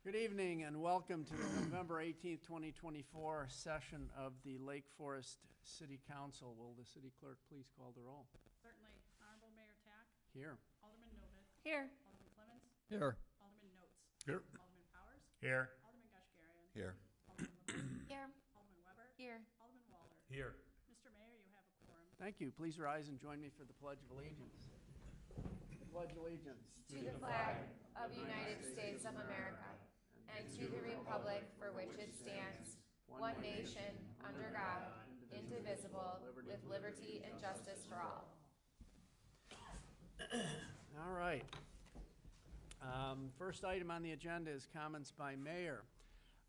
Good evening and welcome to the November 18th, 2024 session of the Lake Forest City Council. Will the city clerk please call the roll? Certainly. Honorable Mayor Tack. Here. Alderman Novit. Here. Alderman Clements. Here. Alderman Notes. Here. Alderman Powers. Here. Alderman Gushgarian. Here. Alderman LaBelle. Here. Alderman Weber. Here. Alderman Waller. Here. Mr. Mayor, you have a quorum. Thank you. Please rise and join me for the Pledge of Allegiance. Pledge allegiance To the flag of the United States of America and to the republic for which it stands, one nation, under God, indivisible, with liberty and justice for all. All right. First item on the agenda is comments by mayor.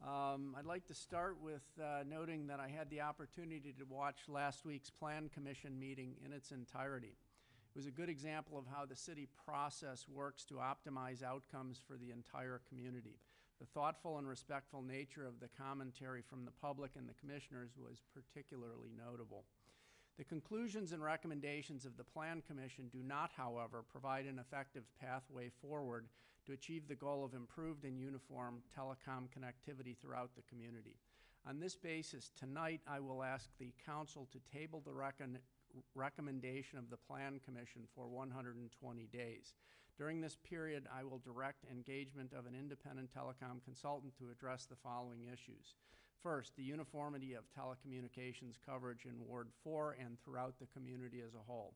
I'd like to start with noting that I had the opportunity to watch last week's Plan Commission meeting in its entirety. It was a good example of how the city process works to optimize outcomes for the entire community. The thoughtful and respectful nature of the commentary from the public and the commissioners was particularly notable. The conclusions and recommendations of the Plan Commission do not, however, provide an effective pathway forward to achieve the goal of improved and uniform telecom connectivity throughout the community. On this basis, tonight I will ask the Council to table the recommendation of the Plan Commission for 120 days. During this period, I will direct engagement of an independent telecom consultant to address the following issues. First, the uniformity of telecommunications coverage in Ward 4 and throughout the community as a whole.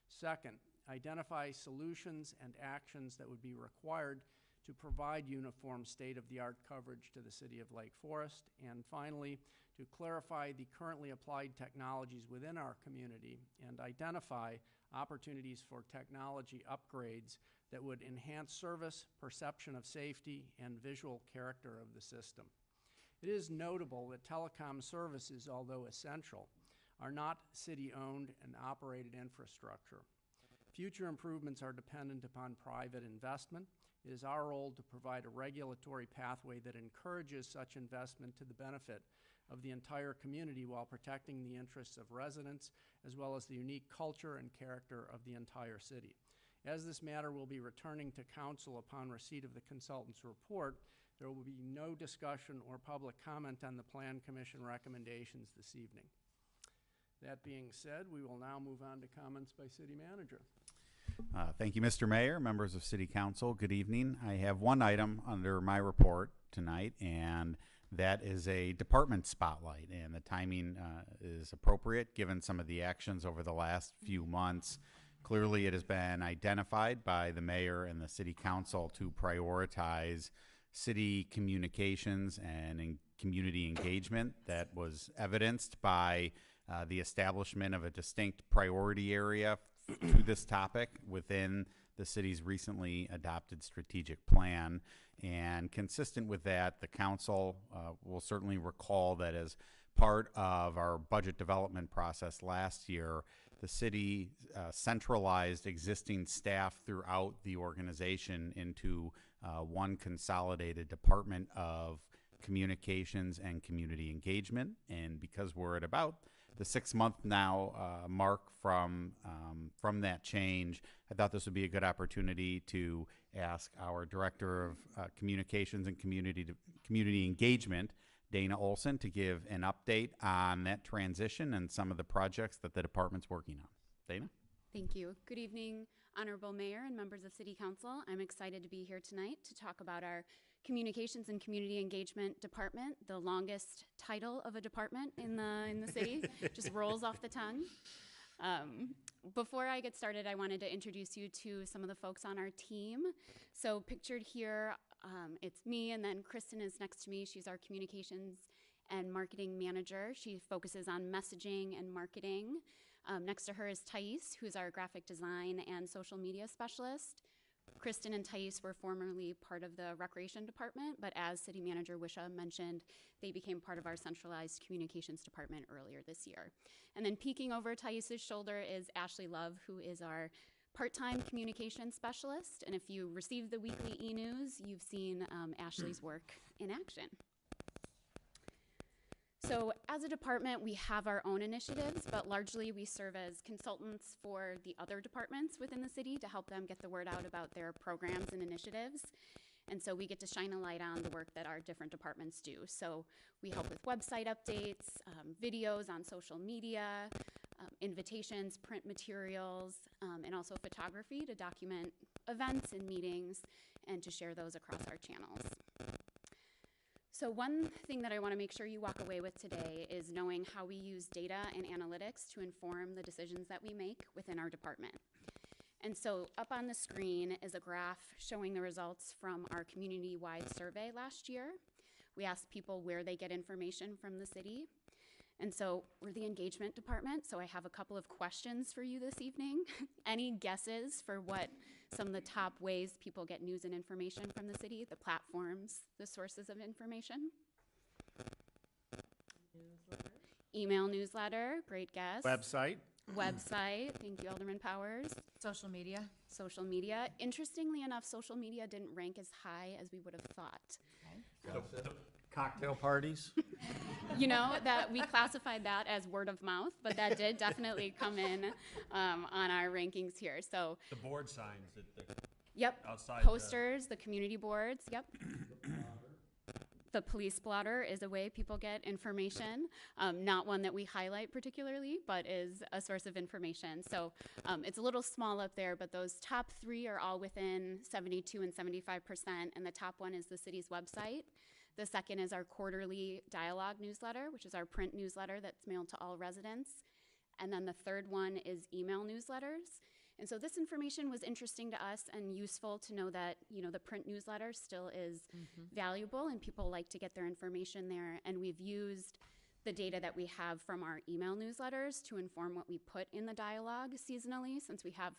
Second, identify solutions and actions that would be required to provide uniform state-of-the-art coverage to the city of Lake Forest. And finally, to clarify the currently applied technologies within our community and identify opportunities for technology upgrades that would enhance service, perception of safety, and visual character of the system. It is notable that telecom services, although essential, are not city-owned and operated infrastructure. Future improvements are dependent upon private investment. It is our role to provide a regulatory pathway that encourages such investment to the benefit of the entire community while protecting the interests of residents as well as the unique culture and character of the entire city. As this matter will be returning to Council upon receipt of the consultant's report, there will be no discussion or public comment on the Plan Commission recommendations this evening. That being said, we will now move on to comments by City Manager. Thank you, Mr. Mayor, members of City Council. Good evening. I have one item under my report tonight, and that is a department spotlight. And the timing is appropriate given some of the actions over the last few months. Clearly, it has been identified by the mayor and the City Council to prioritize city communications and community engagement. That was evidenced by the establishment of a distinct priority area to this topic within the city's recently adopted strategic plan. And consistent with that, the council will certainly recall that as part of our budget development process last year, the city centralized existing staff throughout the organization into one consolidated department of communications and community engagement. And because we're at about the 6-month now mark from that change, I thought this would be a good opportunity to ask our Director of Communications and Community Engagement, Dana Olson, to give an update on that transition and some of the projects that the department's working on. Dana? Thank you. Good evening, Honorable Mayor and members of City Council. I'm excited to be here tonight to talk about our Communications and Community Engagement Department, the longest title of a department in the city. Just rolls off the tongue. Before I get started, I wanted to introduce you to some of the folks on our team. So pictured here, it's me, and then Kristen is next to me. She's our Communications and Marketing Manager. She focuses on messaging and marketing. Next to her is Thais, who's our Graphic Design and Social Media Specialist. Kristen and Thais were formerly part of the Recreation Department, but as City Manager Wisha mentioned, they became part of our centralized communications department earlier this year. And then peeking over Thais' shoulder is Ashley Love, who is our part-time communications specialist. And if you received the weekly e-news, you've seen Ashley's work in action. So as a department, we have our own initiatives, but largely we serve as consultants for the other departments within the city to help them get the word out about their programs and initiatives. And so we get to shine a light on the work that our different departments do. So we help with website updates, videos on social media, invitations, print materials, and also photography to document events and meetings and to share those across our channels. So one thing that I want to make sure you walk away with today is knowing how we use data and analytics to inform the decisions that we make within our department. And so up on the screen is a graph showing the results from our community-wide survey last year. We asked people where they get information from the city. And so we're the engagement department, so I have a couple of questions for you this evening. Any guesses for what some of the top ways people get news and information from the city, the platforms, the sources of information? Newsletter. Email newsletter, great guess. Website. Website, thank you, Alderman Powers. Social media. Social media. Interestingly enough, social media didn't rank as high as we would have thought. Cocktail parties. You know, that we classified that as word of mouth, but that did definitely come in on our rankings here. So, The board signs that the yep, outside posters, the community boards, yep. The police blotter is a way people get information, not one that we highlight particularly, but is a source of information. So it's a little small up there, but those top three are all within 72 and 75%, and the top one is the city's website. The second is our quarterly dialogue newsletter, which is our print newsletter that's mailed to all residents. And then the third one is email newsletters. And so this information was interesting to us and useful to know that, you know, the print newsletter still is valuable and people like to get their information there. And we've used the data that we have from our email newsletters to inform what we put in the dialogue seasonally. Since we have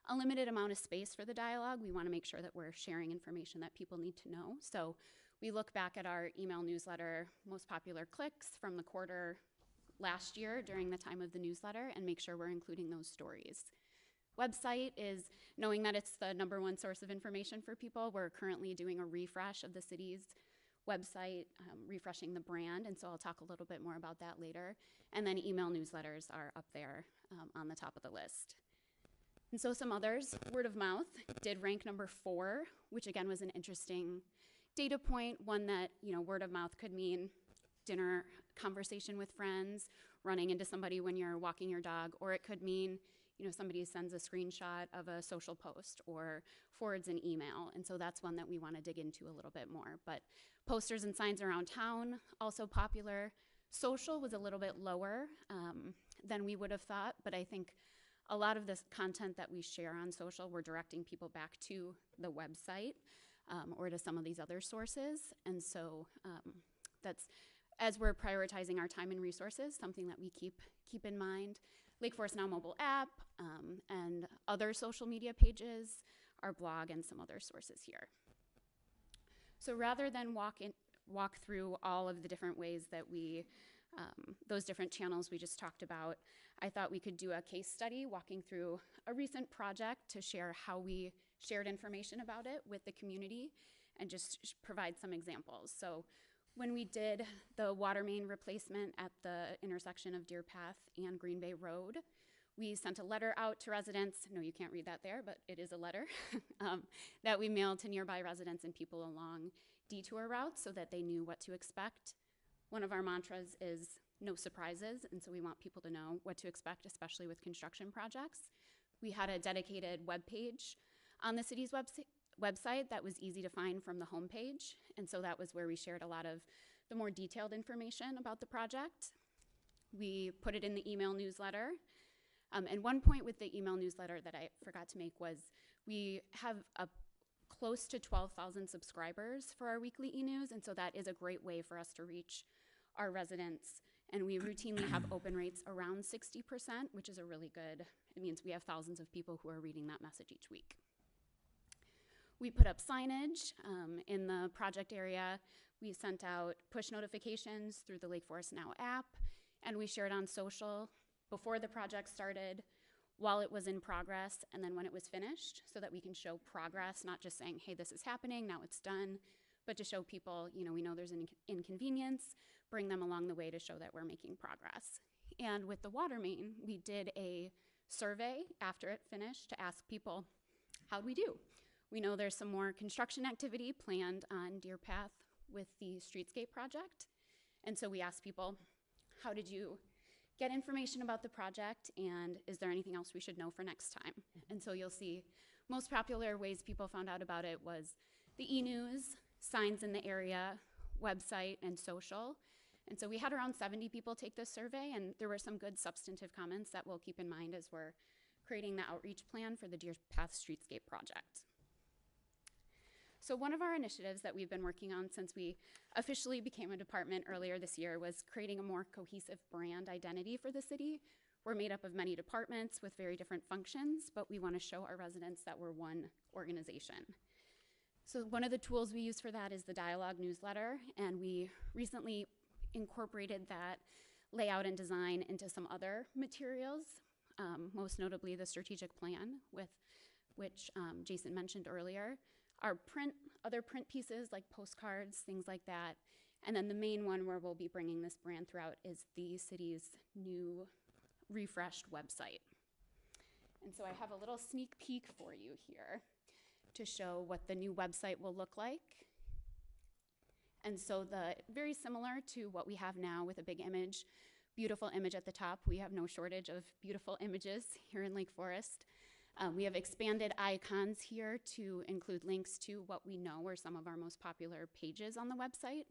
a limited amount of space for the dialogue, we want to make sure that we're sharing information that people need to know. So we look back at our email newsletter, most popular clicks from the quarter last year during the time of the newsletter, and make sure we're including those stories. Website is knowing that it's the #1 source of information for people. We're currently doing a refresh of the city's website, refreshing the brand, and so I'll talk a little bit more about that later. And then email newsletters are up there on the top of the list. And so some others, word of mouth did rank #4, which again was an interesting data point, one that, you know, word of mouth could mean dinner conversation with friends, running into somebody when you're walking your dog, or it could mean, you know, somebody sends a screenshot of a social post or forwards an email. And so that's one that we want to dig into a little bit more. But posters and signs around town, also popular. Social was a little bit lower than we would have thought, but I think a lot of this content that we share on social, we're directing people back to the website or to some of these other sources. And so that's, as we're prioritizing our time and resources, something that we keep in mind. Lake Forest Now mobile app, and other social media pages, our blog, and some other sources here. So rather than walk through all of the different ways that we, those different channels we just talked about, I thought we could do a case study walking through a recent project to share how we shared information about it with the community and just provide some examples. So when we did the water main replacement at the intersection of Deer Path and Green Bay Road, we sent a letter out to residents. No, you can't read that there, but it is a letter that we mailed to nearby residents and people along detour routes so that they knew what to expect. One of our mantras is no surprises, and so we want people to know what to expect, especially with construction projects. We had a dedicated web page on the city's website that was easy to find from the homepage, and so that was where we shared a lot of the more detailed information about the project. We put it in the email newsletter, and one point with the email newsletter that I forgot to make was we have a close to 12,000 subscribers for our weekly e-news, and so that is a great way for us to reach our residents, and we routinely have open rates around 60%, which is a really good, it means we have thousands of people who are reading that message each week. We put up signage in the project area. We sent out push notifications through the Lake Forest Now app, and we shared on social before the project started, while it was in progress, and then when it was finished, so that we can show progress, not just saying, hey, this is happening, now it's done, but to show people, you know, we know there's an inconvenience, bring them along the way to show that we're making progress. And with the water main, we did a survey after it finished to ask people, how'd we do? We know there's some more construction activity planned on Deer Path with the streetscape project. And so we asked people, how did you get information about the project, and is there anything else we should know for next time? And so you'll see most popular ways people found out about it was the e-news, signs in the area, website, and social. And so we had around 70 people take this survey, and there were some good substantive comments that we'll keep in mind as we're creating the outreach plan for the Deer Path Streetscape project. So one of our initiatives that we've been working on since we officially became a department earlier this year was creating a more cohesive brand identity for the city. We're made up of many departments with very different functions, but we want to show our residents that we're one organization. So one of the tools we use for that is the Dialogue newsletter, and we recently incorporated that layout and design into some other materials, most notably the strategic plan, with which Jason mentioned earlier. Our other print pieces like postcards, things like that. And then the main one where we'll be bringing this brand throughout is the city's new refreshed website. And so I have a little sneak peek for you here to show what the new website will look like. And so very similar to what we have now with a big image, beautiful image at the top. We have no shortage of beautiful images here in Lake Forest. We have expanded icons here to include links to what we know are some of our most popular pages on the website.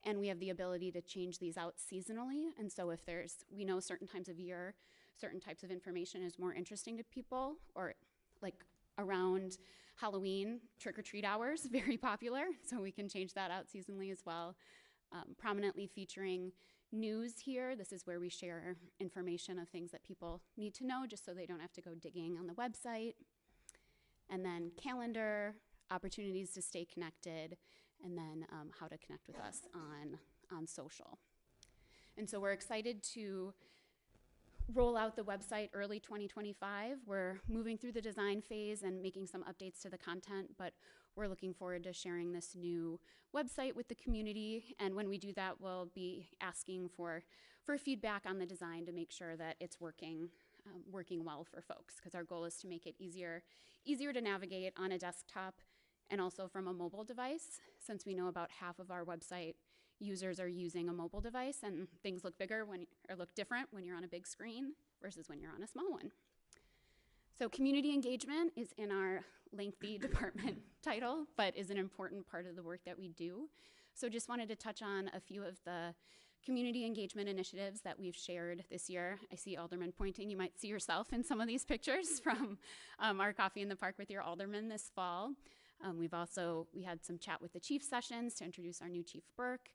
And we have the ability to change these out seasonally. And so if we know certain times of year, certain types of information is more interesting to people, or like around Halloween, trick-or-treat hours, very popular. So we can change that out seasonally as well. Prominently featuring news here. This is where we share information of things that people need to know just so they don't have to go digging on the website. And then calendar, opportunities to stay connected, and then how to connect with us on social. And so we're excited to roll out the website early 2025. We're moving through the design phase and making some updates to the content, but we're looking forward to sharing this new website with the community. And when we do that, we'll be asking for feedback on the design to make sure that it's working well for folks, because our goal is to make it easier to navigate on a desktop and also from a mobile device, since we know about half of our website users are using a mobile device, and things look bigger or look different when you're on a big screen versus when you're on a small one. So community engagement is in our lengthy department title, but is an important part of the work that we do. So just wanted to touch on a few of the community engagement initiatives that we've shared this year. I see Alderman pointing. You might see yourself in some of these pictures from our Coffee in the Park with Your Alderman this fall. We had some chat with the chief sessions to introduce our new Chief Burke.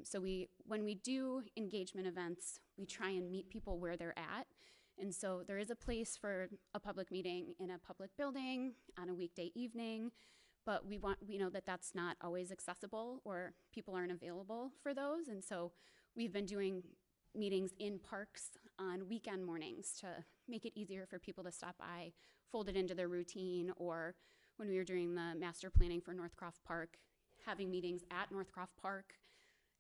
So when we do engagement events, we try and meet people where they're at. And so there is a place for a public meeting in a public building on a weekday evening, but we know that that's not always accessible, or people aren't available for those. And so we've been doing meetings in parks on weekend mornings to make it easier for people to stop by, fold it into their routine, or when we were doing the master planning for Northcroft Park, having meetings at Northcroft Park,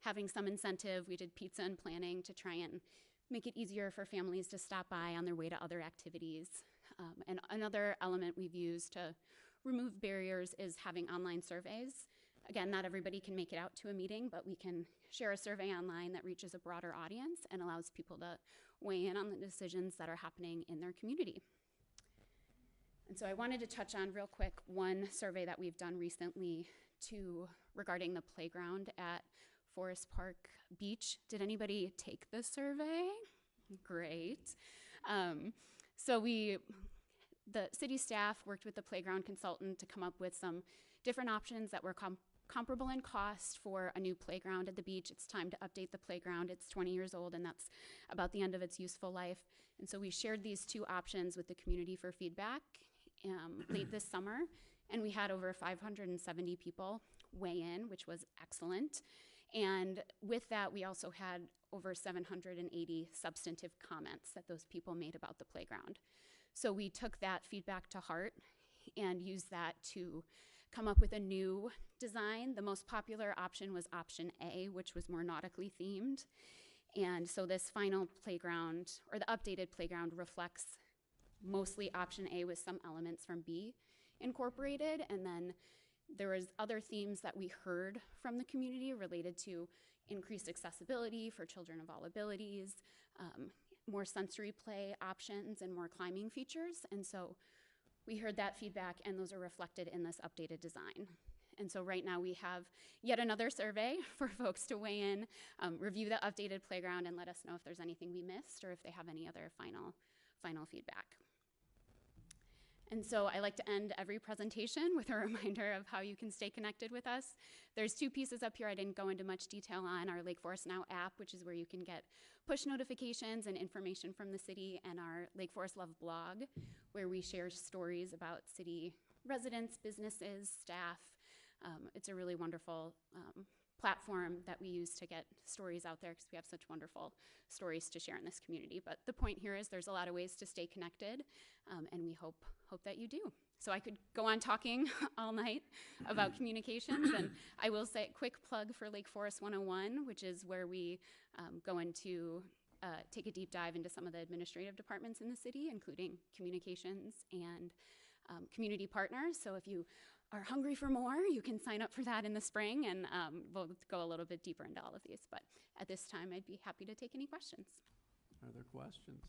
having some incentive. We did pizza and planning to try and make it easier for families to stop by on their way to other activities. And another element we've used to remove barriers is having online surveys. Again, not everybody can make it out to a meeting, but we can share a survey online that reaches a broader audience and allows people to weigh in on the decisions that are happening in their community. And so I wanted to touch on real quick one survey that we've done recently regarding the playground at Forest Park Beach. Did anybody take the survey? Great. So the city staff worked with the playground consultant to come up with some different options that were comparable in cost for a new playground at the beach. It's time to update the playground. It's 20 years old, and that's about the end of its useful life. And so we shared these two options with the community for feedback late this summer, and we had over 570 people weigh in, which was excellent. And with that, we also had over 780 substantive comments that those people made about the playground. So we took that feedback to heart and used that to come up with a new design. The most popular option was option A, which was more nautically themed. And so this final playground, or the updated playground, reflects mostly option A with some elements from B. incorporated. And then there was other themes that we heard from the community related to increased accessibility for children of all abilities, more sensory play options, and more climbing features. And so we heard that feedback, and those are reflected in this updated design. And so right now we have yet another survey for folks to weigh in, review the updated playground, and let us know if there's anything we missed or if they have any other final feedback. And so I like to end every presentation with a reminder of how you can stay connected with us. There's two pieces up here I didn't go into much detail on: our Lake Forest Now app, which is where you can get push notifications and information from the city, and our Lake Forest Love blog, where we share stories about city residents, businesses, staff. It's a really wonderful platform that we use to get stories out there because we have such wonderful stories to share in this community. But the point here is there's a lot of ways to stay connected, and we hope that you do. So I could go on talking all night about communications, and I will say a quick plug for Lake Forest 101, which is where we go into take a deep dive into some of the administrative departments in the city, including communications and community partners. So if you are hungry for more, you can sign up for that in the spring, and we'll go a little bit deeper into all of these. But at this time, I'd be happy to take any questions. Are there questions?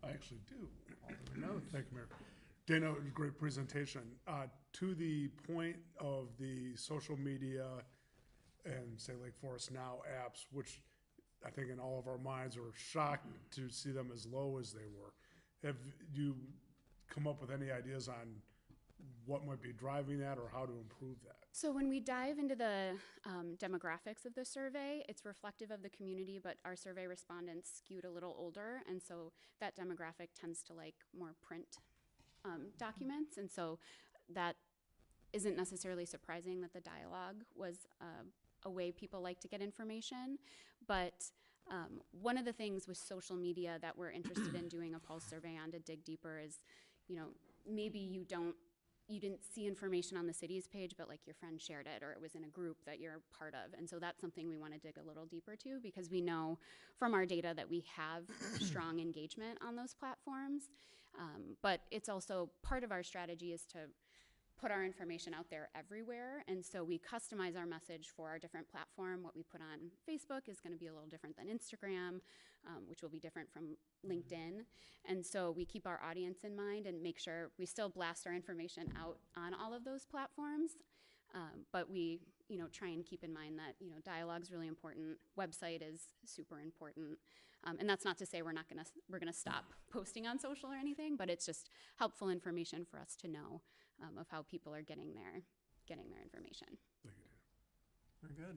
I actually do. Alderman Notes. Thank you, Mayor. Dana, it was a great presentation. To the point of the social media and say Lake Forest Now apps, which I think in all of our minds were shocked to see them as low as they were. Have you come up with any ideas on what might be driving that or how to improve that? So when we dive into the demographics of the survey, it's reflective of the community, but our survey respondents skewed a little older, and so that demographic tends to like more print documents, and so that isn't necessarily surprising that the dialogue was a way people like to get information. But one of the things with social media that we're interested in doing a pulse survey on to dig deeper is, maybe you didn't see information on the city's page, but like your friend shared it, or it was in a group that you're part of. And so that's something we want to dig a little deeper to, because we know from our data that we have strong engagement on those platforms. But it's also part of our strategy is to put our information out there everywhere. And so we customize our message for our different platform. What we put on Facebook is going to be a little different than Instagram, which will be different from LinkedIn. And so we keep our audience in mind and make sure we still blast our information out on all of those platforms. But we, try and keep in mind that, dialogue's really important. Website is super important. And that's not to say we're gonna stop posting on social or anything, but it's just helpful information for us to know of how people are getting their information. Very good.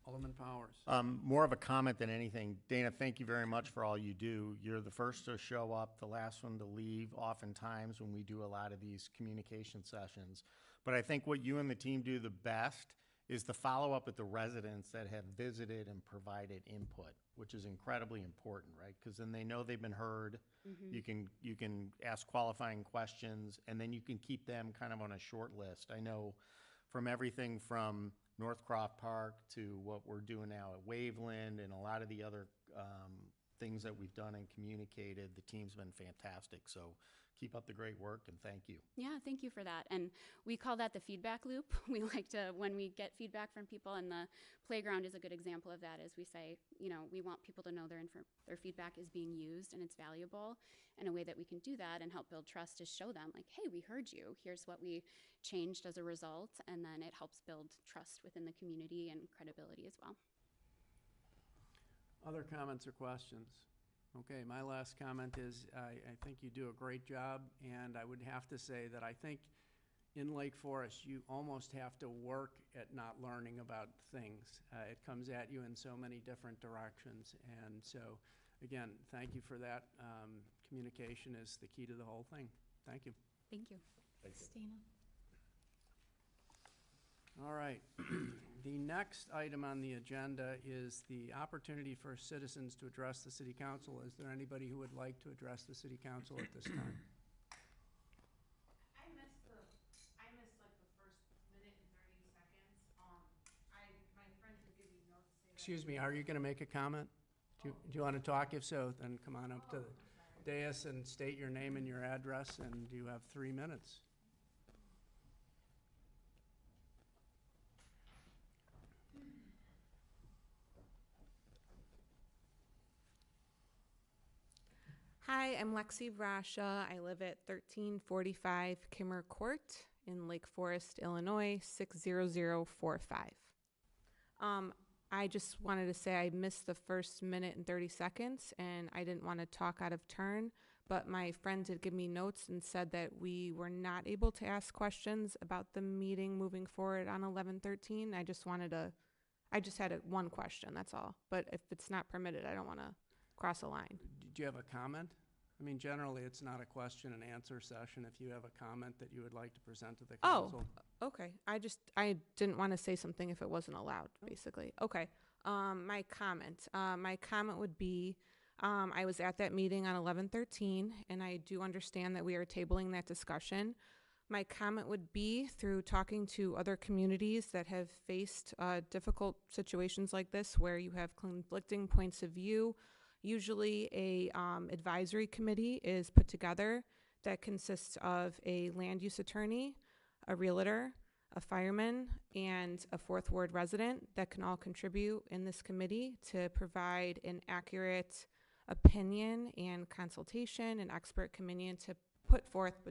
Alderman Powers. More of a comment than anything. Dana, thank you very much for all you do. You're the first to show up, the last one to leave, oftentimes when we do a lot of these communication sessions. But I think what you and the team do the best is the follow-up with the residents that have visited and provided input, which is incredibly important, right? Because then they know they've been heard. Mm-hmm. You can ask qualifying questions, and then you can keep them kind of on a short list. I know from everything from Northcroft Park to what we're doing now at Waveland and a lot of the other things that we've done and communicated, the team's been fantastic. So keep up the great work, and thank you. Yeah, thank you for that. And we call that the feedback loop. We like to, when we get feedback from people, and the playground is a good example of that, is we say, we want people to know their feedback is being used and it's valuable. And a way that we can do that and help build trust is show them, like, hey, we heard you. Here's what we changed as a result. And then it helps build trust within the community and credibility as well. Other comments or questions? Okay, my last comment is I think you do a great job, and I would have to say that I think in Lake Forest you almost have to work at not learning about things. It comes at you in so many different directions, and so again, thank you for that. Communication is the key to the whole thing. Thank you. Thank you. Christina. All right. The next item on the agenda is the opportunity for citizens to address the City Council. Is there anybody who would like to address the City Council at this time? I missed like the first minute and 30 seconds. My friend who gave me notes. Excuse me, are you going to make a comment? Do you want to talk? If so, then come on up to the... dais and state your name and your address, and you have 3 minutes. Hi, I'm Lexi Vrasha. I live at 1345 Kimmer Court in Lake Forest, Illinois, 60045. I just wanted to say I missed the first minute and 30 seconds, and I didn't want to talk out of turn, but my friend did give me notes and said that we were not able to ask questions about the meeting moving forward on 11/13. I just had one question, that's all. But if it's not permitted, I don't want to cross a line. Did you have a comment? I mean, generally, it's not a question and answer session. If you have a comment that you would like to present to the council. Okay. I didn't want to say something if it wasn't allowed, basically. Okay. My comment would be, I was at that meeting on 11/13, and I do understand that we are tabling that discussion. My comment would be, through talking to other communities that have faced difficult situations like this, where you have conflicting points of view, usually a advisory committee is put together that consists of a land use attorney, a realtor, a fireman, and a fourth ward resident that can all contribute in this committee to provide an accurate opinion and consultation and expert opinion to put forth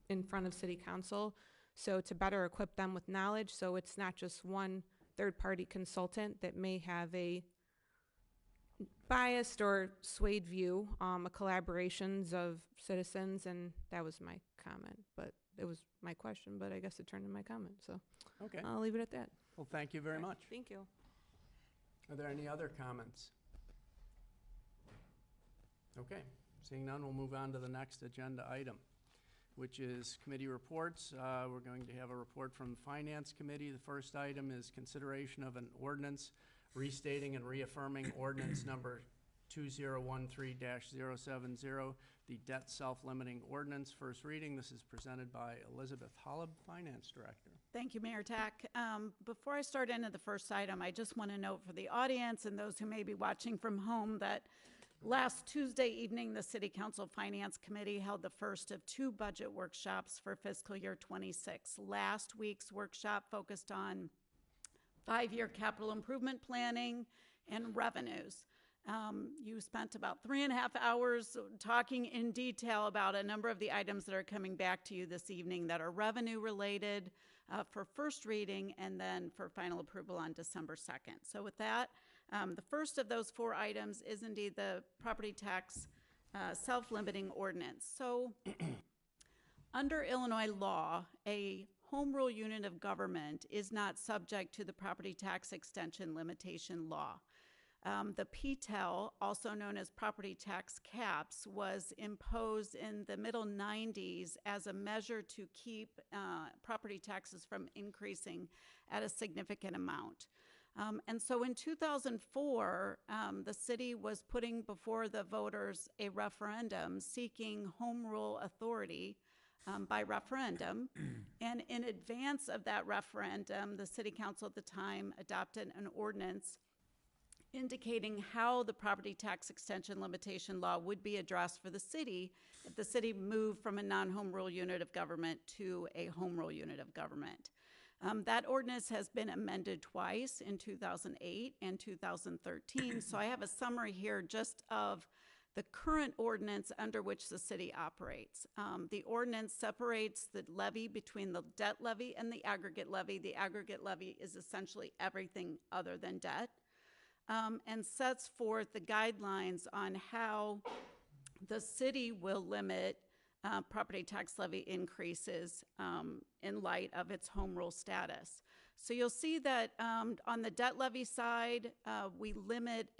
in front of city council, so to better equip them with knowledge, so it's not just one third-party consultant that may have a biased or swayed view, a collaborations of citizens, and that was my comment, but it was my question, but I guess it turned into my comment, so Okay. I'll leave it at that. Well, thank you very much. Thank you. Are there any other comments? Okay. Seeing none, we'll move on to the next agenda item, which is committee reports. We're going to have a report from the Finance Committee. The first item is consideration of an ordinance restating and reaffirming ordinance number 2013-070, the debt self-limiting ordinance. First reading. This is presented by Elizabeth Hollab, Finance Director. Thank you, Mayor Tack. Before I start into the first item, I just want to note for the audience and those who may be watching from home that last Tuesday evening, the City Council Finance Committee held the first of 2 budget workshops for fiscal year 26. Last week's workshop focused on 5-year capital improvement planning and revenues. You spent about 3.5 hours talking in detail about a number of the items that are coming back to you this evening that are revenue related for first reading and then for final approval on December 2nd. So with that, the first of those 4 items is indeed the property tax self-limiting ordinance. So under Illinois law, a home rule unit of government is not subject to the property tax extension limitation law. The PTEL, also known as property tax caps, was imposed in the middle 90s as a measure to keep property taxes from increasing at a significant amount. And so in 2004, the city was putting before the voters a referendum seeking home rule authority by referendum. And in advance of that referendum, the city council at the time adopted an ordinance indicating how the property tax extension limitation law would be addressed for the city if the city moved from a non-home rule unit of government to a home rule unit of government. That ordinance has been amended twice, in 2008 and 2013. So I have a summary here just of the current ordinance under which the city operates. The ordinance separates the levy between the debt levy and the aggregate levy. The aggregate levy is essentially everything other than debt, and sets forth the guidelines on how the city will limit property tax levy increases in light of its home rule status. So you'll see that on the debt levy side, we limit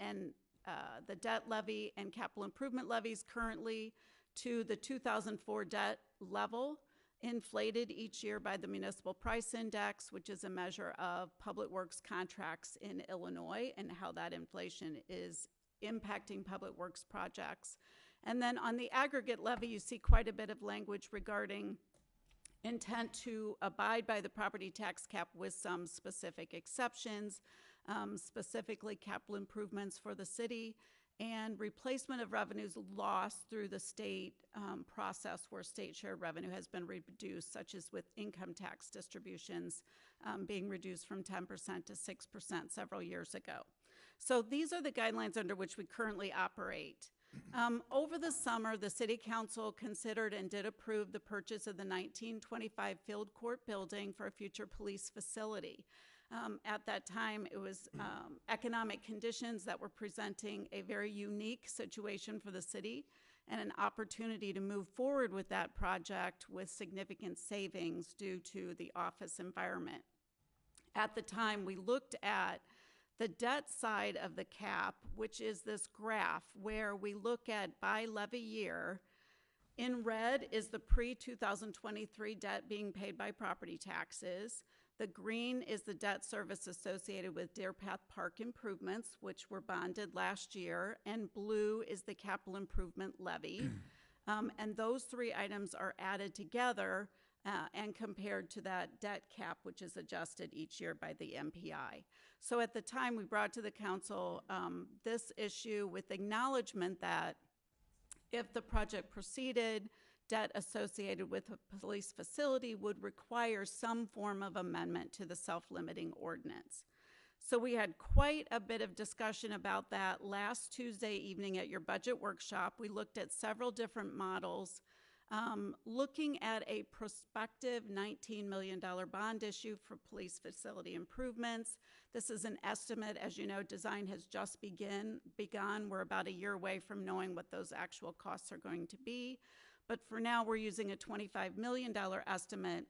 the debt levy and capital improvement levies currently to the 2004 debt level, inflated each year by the Municipal Price Index, which is a measure of public works contracts in Illinois and how that inflation is impacting public works projects. And then on the aggregate levy, you see quite a bit of language regarding intent to abide by the property tax cap with some specific exceptions, specifically capital improvements for the city, and replacement of revenues lost through the state process where state share revenue has been reduced, such as with income tax distributions being reduced from 10% to 6% several years ago. So these are the guidelines under which we currently operate. Over the summer, the City Council considered and did approve the purchase of the 1925 Field Court building for a future police facility. At that time, it was economic conditions that were presenting a very unique situation for the city and an opportunity to move forward with that project with significant savings due to the office environment. At the time, we looked at the debt side of the cap, which is this graph where we look at by levy year. In red is the pre-2023 debt being paid by property taxes. The green is the debt service associated with Deer Path Park improvements, which were bonded last year, and blue is the capital improvement levy. And those three items are added together and compared to that debt cap, which is adjusted each year by the MPI. So at the time, we brought to the council this issue with acknowledgement that if the project proceeded, debt associated with a police facility would require some form of amendment to the self-limiting ordinance. So we had quite a bit of discussion about that last Tuesday evening at your budget workshop. We looked at several different models, looking at a prospective $19 million bond issue for police facility improvements. This is an estimate. As you know, design has just begun. We're about a year away from knowing what those actual costs are going to be. But for now, we're using a $25 million estimate,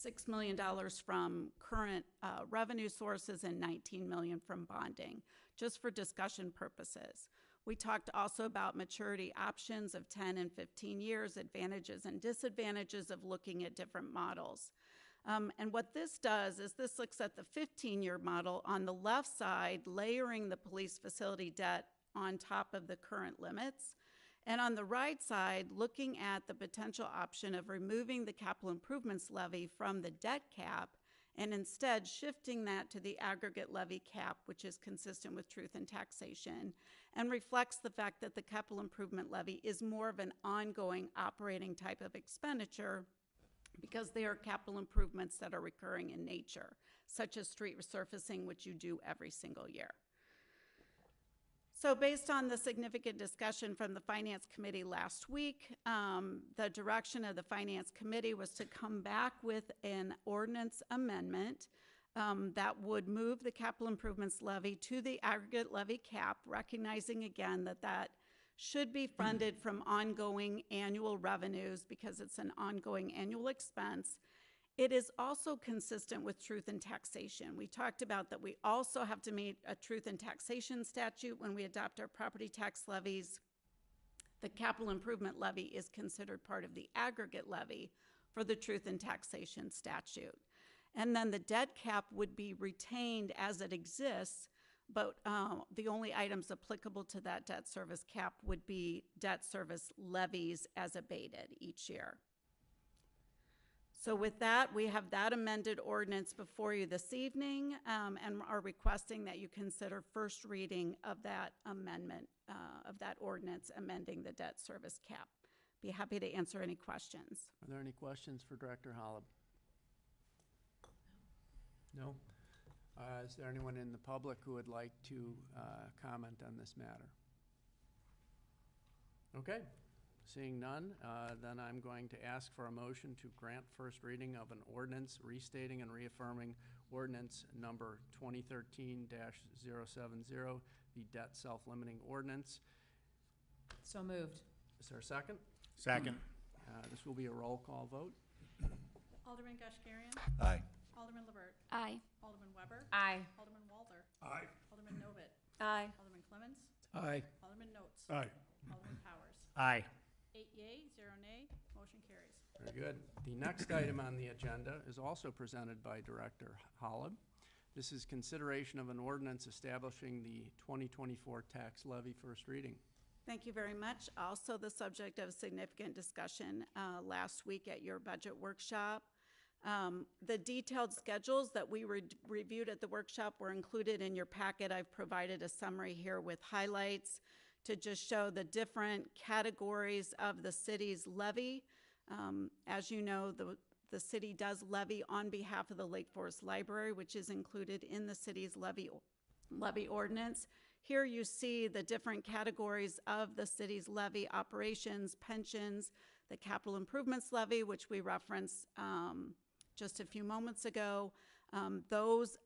$6 million from current revenue sources and $19 million from bonding, just for discussion purposes. We talked also about maturity options of 10 and 15 years, advantages and disadvantages of looking at different models. And what this does is this looks at the 15-year model on the left side, layering the police facility debt on top of the current limits. And on the right side, looking at the potential option of removing the capital improvements levy from the debt cap and instead shifting that to the aggregate levy cap, which is consistent with truth in taxation and reflects the fact that the capital improvement levy is more of an ongoing operating type of expenditure because they are capital improvements that are recurring in nature, such as street resurfacing, which you do every single year. So based on the significant discussion from the Finance Committee last week, the direction of the Finance Committee was to come back with an ordinance amendment that would move the capital improvements levy to the aggregate levy cap, recognizing again that that should be funded from ongoing annual revenues because it's an ongoing annual expense. It is also consistent with truth in taxation. We talked about that we also have to meet a truth in taxation statute when we adopt our property tax levies. The capital improvement levy is considered part of the aggregate levy for the truth in taxation statute. And then the debt cap would be retained as it exists, but the only items applicable to that debt service cap would be debt service levies as abated each year. So with that, we have that amended ordinance before you this evening and are requesting that you consider first reading of that amendment, of that ordinance amending the debt service cap. Be happy to answer any questions. Are there any questions for Director Holub? No? Is there anyone in the public who would like to comment on this matter? Okay. Seeing none, then I'm going to ask for a motion to grant first reading of an ordinance restating and reaffirming ordinance number 2013-070, the debt self-limiting ordinance. So moved. Is there a second? Second. This will be a roll call vote. Alderman Gushgarian. Aye. Alderman LeVert. Aye. Alderman Weber. Aye. Alderman Walther. Aye. Alderman Novit. Aye. Alderman Clemmons. Aye. Alderman Notes. Aye. Alderman Powers. Aye. 8 yea, 0 nay, motion carries. Very good. The next item on the agenda is also presented by Director Holub. This is consideration of an ordinance establishing the 2024 tax levy first reading. Thank you very much. Also the subject of significant discussion last week at your budget workshop. The detailed schedules that we reviewed at the workshop were included in your packet. I've provided a summary here with highlights to just show the different categories of the city's levy. As you know, the city does levy on behalf of the Lake Forest Library, which is included in the city's levy ordinance. Here you see the different categories of the city's levy: operations, pensions, the capital improvements levy, which we referenced just a few moments ago, those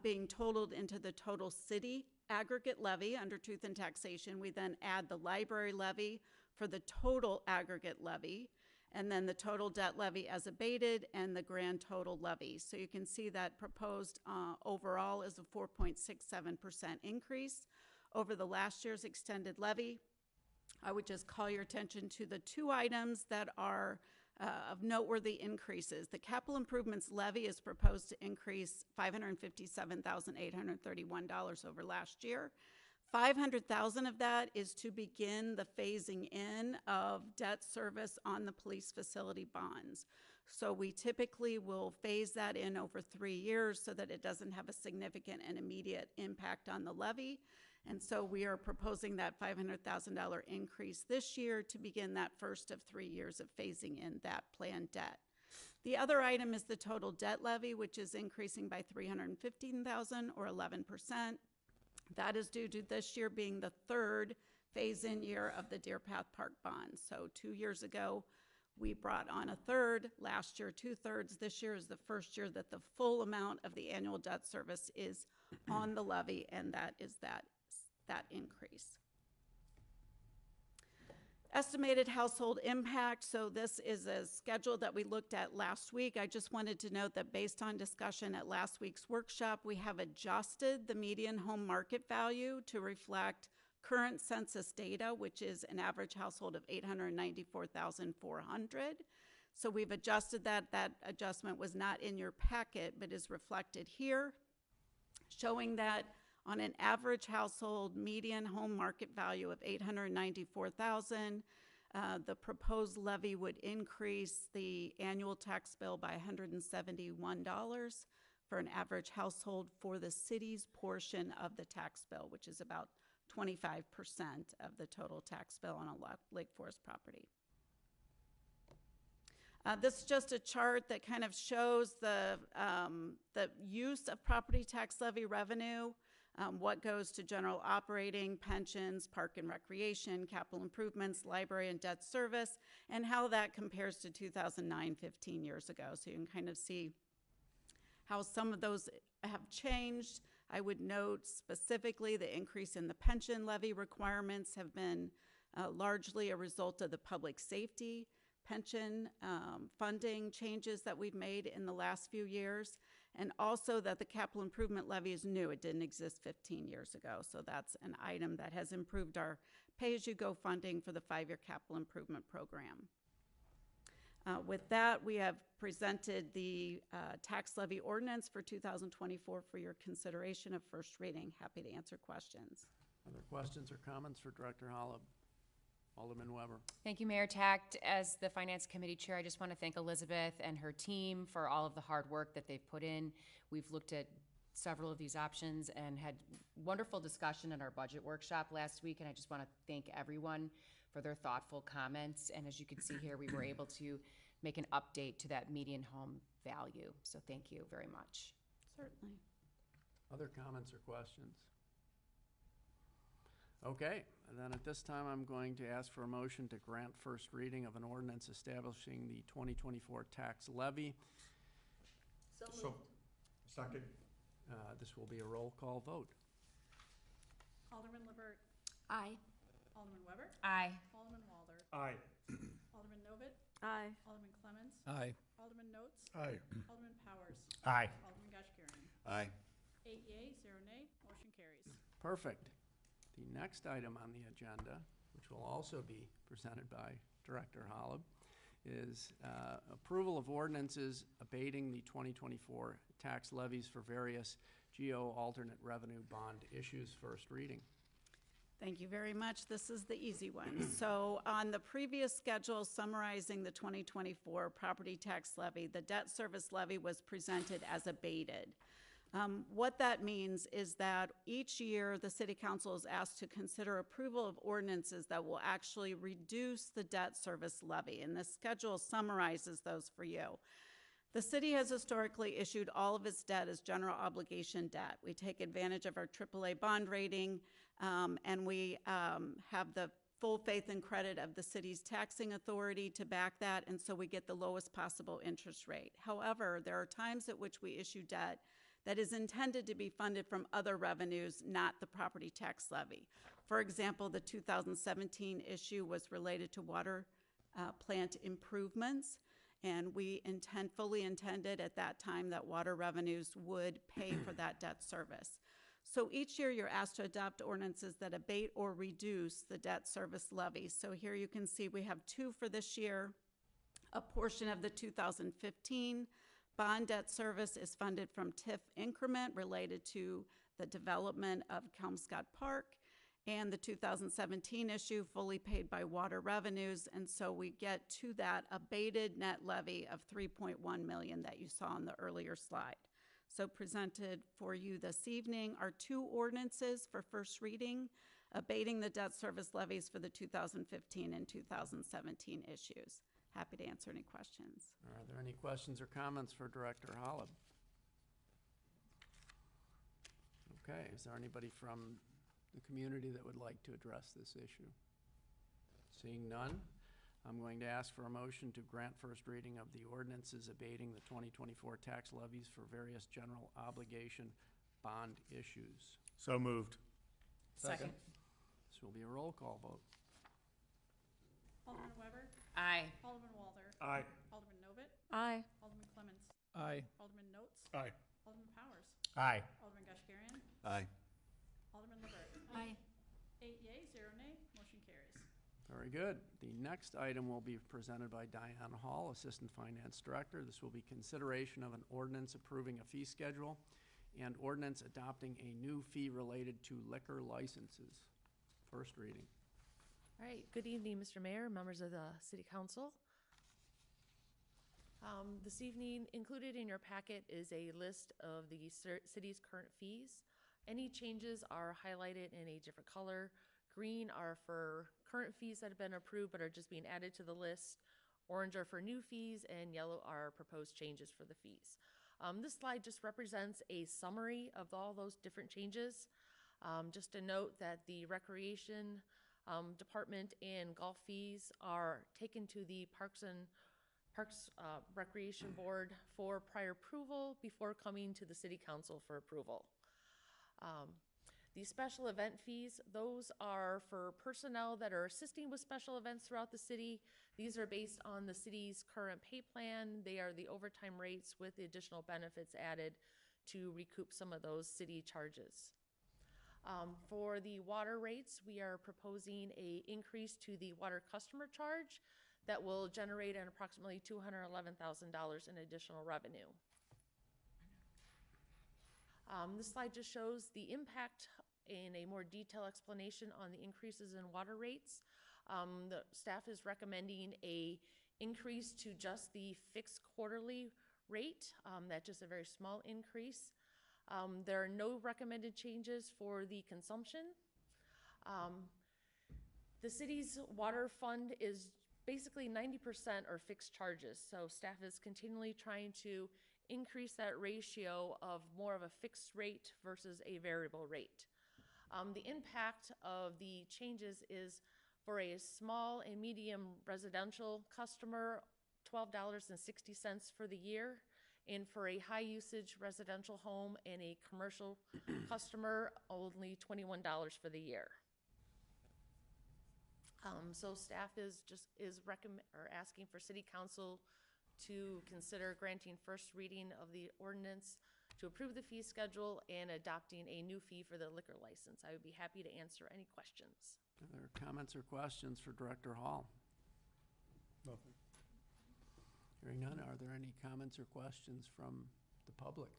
being totaled into the total city aggregate levy under truth and taxation. We then add the library levy for the total aggregate levy, and then the total debt levy as abated and the grand total levy. So you can see that proposed overall is a 4.67% increase over the last year's extended levy. I would just call your attention to the two items that are of noteworthy increases. The capital improvements levy is proposed to increase $557,831 over last year. $500,000 of that is to begin the phasing in of debt service on the police facility bonds. So we typically will phase that in over 3 years so that it doesn't have a significant and immediate impact on the levy. And so we are proposing that $500,000 increase this year to begin that first of 3 years of phasing in that planned debt. The other item is the total debt levy, which is increasing by $315,000 or 11%. That is due to this year being the third phase-in year of the Deer Path Park bond. So 2 years ago, we brought on a third. Last year, 2/3. This year is the first year that the full amount of the annual debt service is on the levy, and that is that increase. Estimated household impact. So this is a schedule that we looked at last week. I just wanted to note that based on discussion at last week's workshop, we have adjusted the median home market value to reflect current census data, which is an average household of $894,400. So we've adjusted that. That adjustment was not in your packet, but is reflected here, showing that on an average household median home market value of $894,000, the proposed levy would increase the annual tax bill by $171 for an average household for the city's portion of the tax bill, which is about 25% of the total tax bill on a Lake Forest property. This is just a chart that kind of shows the use of property tax levy revenue, what goes to general operating, pensions, park and recreation, capital improvements, library and debt service, and how that compares to 2009, 15 years ago. So you can kind of see how some of those have changed. I would note specifically the increase in the pension levy requirements have been largely a result of the public safety pension funding changes that we've made in the last few years, and also that the capital improvement levy is new. It didn't exist 15 years ago, so that's an item that has improved our pay-as-you-go funding for the 5-year capital improvement program. With that, we have presented the tax levy ordinance for 2024 for your consideration of first reading. Happy to answer questions. Other questions or comments for Director Holub? Alderman Weber. Thank you, Mayor Tact. As the Finance Committee Chair, I just want to thank Elizabeth and her team for all of the hard work that they've put in. We've looked at several of these options and had wonderful discussion in our budget workshop last week, and I just want to thank everyone for their thoughtful comments. And as you can see here, we were able to make an update to that median home value. So thank you very much. Certainly. Other comments or questions? Okay, and then at this time, I'm going to ask for a motion to grant first reading of an ordinance establishing the 2024 tax levy. So second. This will be a roll call vote. Alderman Levert. Aye. Alderman Weber. Aye. Alderman Walder. Aye. Alderman Novit. Aye. Alderman Clemens. Aye. Alderman Notes. Aye. Alderman Powers. Aye. Alderman Goshkarian. Aye. 8 yea, 0 nay. Motion carries. Perfect. The next item on the agenda, which will also be presented by Director Holub, is approval of ordinances abating the 2024 tax levies for various GO alternate revenue bond issues. First reading. Thank you very much. This is the easy one. So on the previous schedule summarizing the 2024 property tax levy, the debt service levy was presented as abated. What that means is that each year the City Council is asked to consider approval of ordinances that will actually reduce the debt service levy, and the schedule summarizes those for you. The city has historically issued all of its debt as general obligation debt. We take advantage of our AAA bond rating, and we have the full faith and credit of the city's taxing authority to back that, and so we get the lowest possible interest rate. However, there are times at which we issue debt that is intended to be funded from other revenues, not the property tax levy. For example, the 2017 issue was related to water plant improvements, and we fully intended at that time that water revenues would pay for that debt service. So each year you're asked to adopt ordinances that abate or reduce the debt service levy. So here you can see we have two for this year. A portion of the 2015 bond debt service is funded from TIF increment related to the development of Kelmscott Park, and the 2017 issue fully paid by water revenues, and so we get to that abated net levy of $3.1 million that you saw on the earlier slide. So presented for you this evening are two ordinances for first reading, abating the debt service levies for the 2015 and 2017 issues. Happy to answer any questions. Are there any questions or comments for Director Holub? Okay, is there anybody from the community that would like to address this issue? Seeing none, I'm going to ask for a motion to grant first reading of the ordinances abating the 2024 tax levies for various general obligation bond issues. So moved. Second. This will be a roll call vote. Alderman Weber? Aye. Alderman Walter? Aye. Alderman Novit? Aye. Alderman Clements? Aye. Alderman Notes? Aye. Alderman Powers? Aye. Alderman Gashgarian? Aye. Alderman Levert? Aye. 8 yea, 0 nay, motion carries. Very good. The next item will be presented by Diane Hall, Assistant Finance Director. This will be consideration of an ordinance approving a fee schedule and ordinance adopting a new fee related to liquor licenses. First reading. All right, good evening, Mr. Mayor, members of the City Council. This evening, included in your packet is a list of the city's current fees. Any changes are highlighted in a different color. Green are for current fees that have been approved but are just being added to the list. Orange are for new fees, and yellow are proposed changes for the fees. This slide just represents a summary of all those different changes. Just a note that the Recreation Department and golf fees are taken to the Parks Recreation Board for prior approval before coming to the City Council for approval. The special event fees, those are for personnel that are assisting with special events throughout the city. These are based on the city's current pay plan. They are the overtime rates with the additional benefits added to recoup some of those city charges. For the water rates, we are proposing an increase to the water customer charge that will generate an approximately $211,000 in additional revenue. This slide just shows the impact in a more detailed explanation on the increases in water rates. The staff is recommending a increase to just the fixed quarterly rate. That's just a very small increase. There are no recommended changes for the consumption. The city's water fund is basically 90% are fixed charges, so staff is continually trying to increase that ratio of more of a fixed rate versus a variable rate. The impact of the changes is for a small and medium residential customer, $12.60 for the year, and for a high usage residential home and a commercial customer, only $21 for the year. So staff is asking for City Council to consider granting first reading of the ordinance to approve the fee schedule and adopting a new fee for the liquor license. I would be happy to answer any questions. Are there comments or questions for Director Hall? Nothing. Hearing none, are there any comments or questions from the public?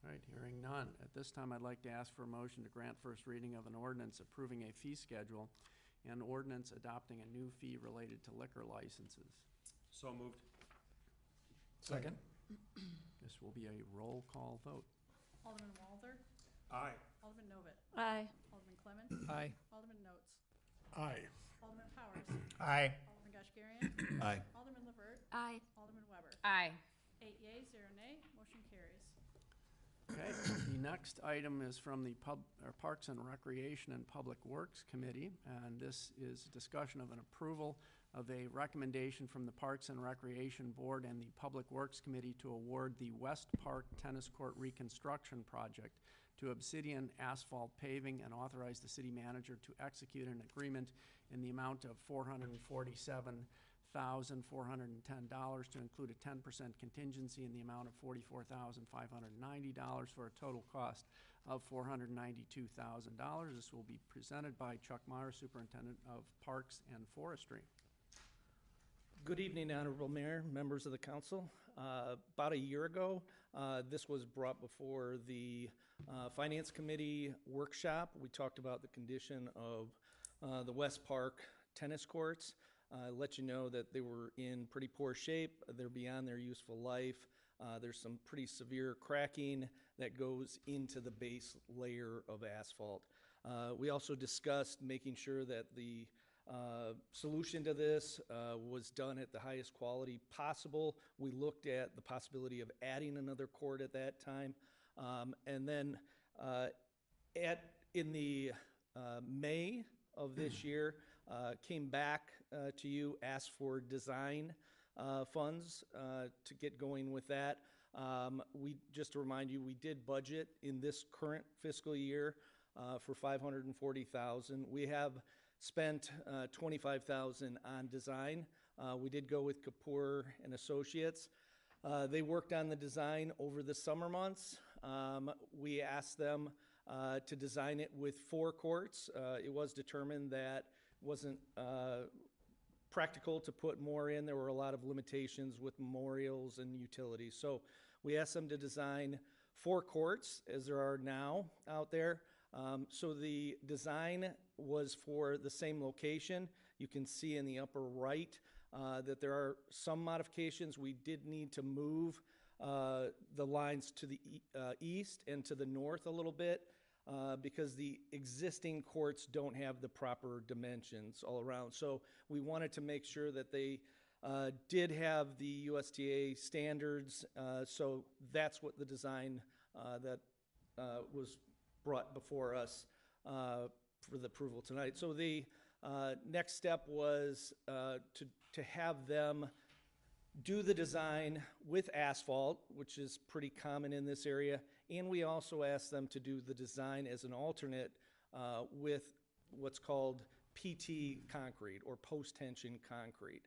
All right, hearing none. At this time, I'd like to ask for a motion to grant first reading of an ordinance approving a fee schedule and ordinance adopting a new fee related to liquor licenses. So moved. Second. This will be a roll call vote. Alderman Walther, Aye. Alderman Novit, Aye. Alderman Clement, Aye. Alderman Notes, Aye. Alderman Powers, Aye. Alderman Gashgarian, Aye. Alderman Levert, Aye. Alderman Weber. Aye. 8 yeas, 0 nay, motion carries. Okay, the next item is from the Parks and Recreation and Public Works Committee, and this is discussion of an approval of a recommendation from the Parks and Recreation Board and the Public Works Committee to award the West Park Tennis Court Reconstruction Project to Obsidian Asphalt Paving and authorize the city manager to execute an agreement in the amount of $447,410 to include a 10% contingency in the amount of $44,590 for a total cost of $492,000. This will be presented by Chuck Meyer, Superintendent of Parks and Forestry. Good evening, Honorable Mayor, members of the council. About a year ago, this was brought before the Finance Committee workshop. We talked about the condition of the West Park tennis courts. Let you know that they were in pretty poor shape. They're beyond their useful life. There's some pretty severe cracking that goes into the base layer of asphalt. We also discussed making sure that the solution to this was done at the highest quality possible. We looked at the possibility of adding another court at that time. And then in the May of this year, came back to you, asked for design funds to get going with that. Just to remind you, we did budget in this current fiscal year for $540,000. We have spent $25,000 on design. We did go with Kapoor and Associates. They worked on the design over the summer months. We asked them to design it with 4 courts. It was determined that it wasn't practical to put more in. There were a lot of limitations with memorials and utilities. So we asked them to design 4 courts, as there are now out there. So the design was for the same location. You can see in the upper right that there are some modifications. We did need to move the lines to the east and to the north a little bit because the existing courts don't have the proper dimensions all around. So we wanted to make sure that they did have the USTA standards. So that's what the design that was brought before us for the approval tonight. So the next step was to have them do the design with asphalt, which is pretty common in this area, and we also asked them to do the design as an alternate with what's called PT concrete or post-tension concrete.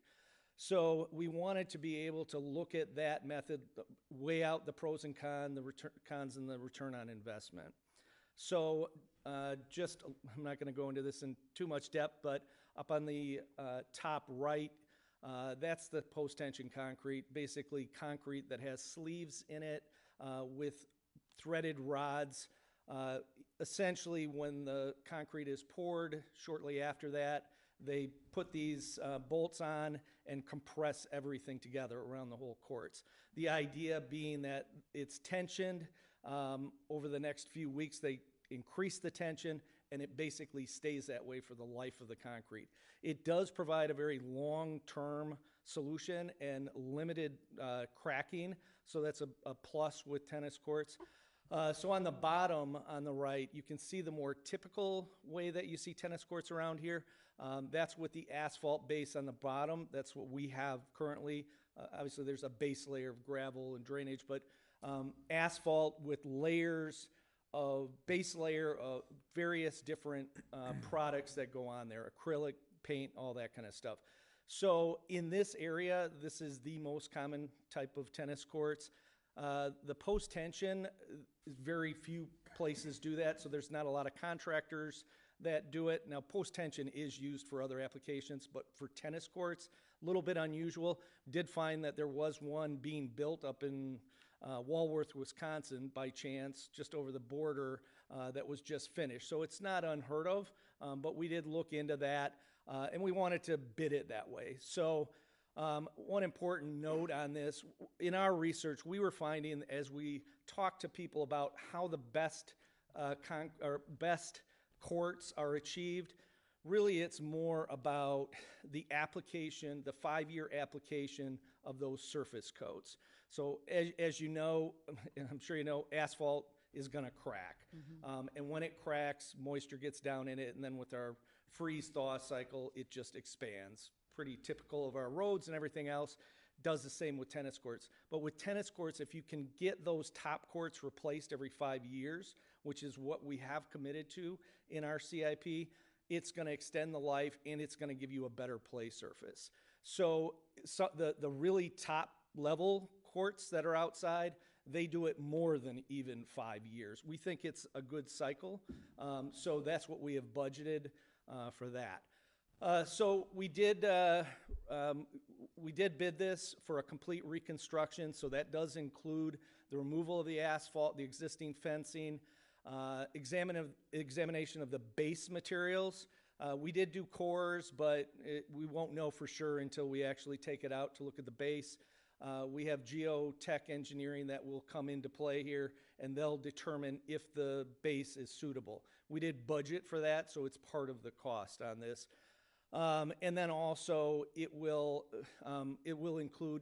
So we wanted to be able to look at that method, weigh out the pros and cons, cons and the return on investment. So I'm not going to go into this in too much depth, but up on the top right, that's the post-tension concrete, basically concrete that has sleeves in it with threaded rods. Essentially, when the concrete is poured, shortly after that, they put these bolts on and compress everything together around the whole courts. The idea being that it's tensioned. Over the next few weeks, they increase the tension, and it basically stays that way for the life of the concrete. It does provide a very long-term solution and limited cracking, so that's a plus with tennis courts. So on the bottom, on the right, you can see the more typical way that you see tennis courts around here. That's with the asphalt base on the bottom. That's what we have currently. Obviously, there's a base layer of gravel and drainage, but asphalt with layers of base layer of various different products that go on there, acrylic, paint, all that kind of stuff. So in this area, this is the most common type of tennis courts. The post-tension, very few places do that, so there's not a lot of contractors that do it. Now, post-tension is used for other applications, but for tennis courts, a little bit unusual. Did find that there was one being built up in Walworth, Wisconsin, by chance, just over the border, that was just finished. So it's not unheard of, but we did look into that, and we wanted to bid it that way. So one important note on this, in our research, we were finding as we talked to people about how the best courts are achieved, really it's more about the application, the 5-year application of those surface coats. So as you know, and I'm sure you know, asphalt is going to crack. And when it cracks, moisture gets down in it, and then with our freeze-thaw cycle, it just expands. Pretty typical of our roads and everything else. Does the same with tennis courts. But with tennis courts, if you can get those top courts replaced every 5 years, which is what we have committed to in our CIP, it's going to extend the life and it's going to give you a better play surface. So the really top level courts that are outside, they do it more than even 5 years. We think it's a good cycle, so that's what we have budgeted for that. So we did bid this for a complete reconstruction, so that does include the removal of the asphalt, the existing fencing, examination of the base materials. We did do cores, but we won't know for sure until we actually take it out to look at the base. We have geotech engineering that will come into play here, and they'll determine if the base is suitable. We did budget for that, so it's part of the cost on this. And then also it will include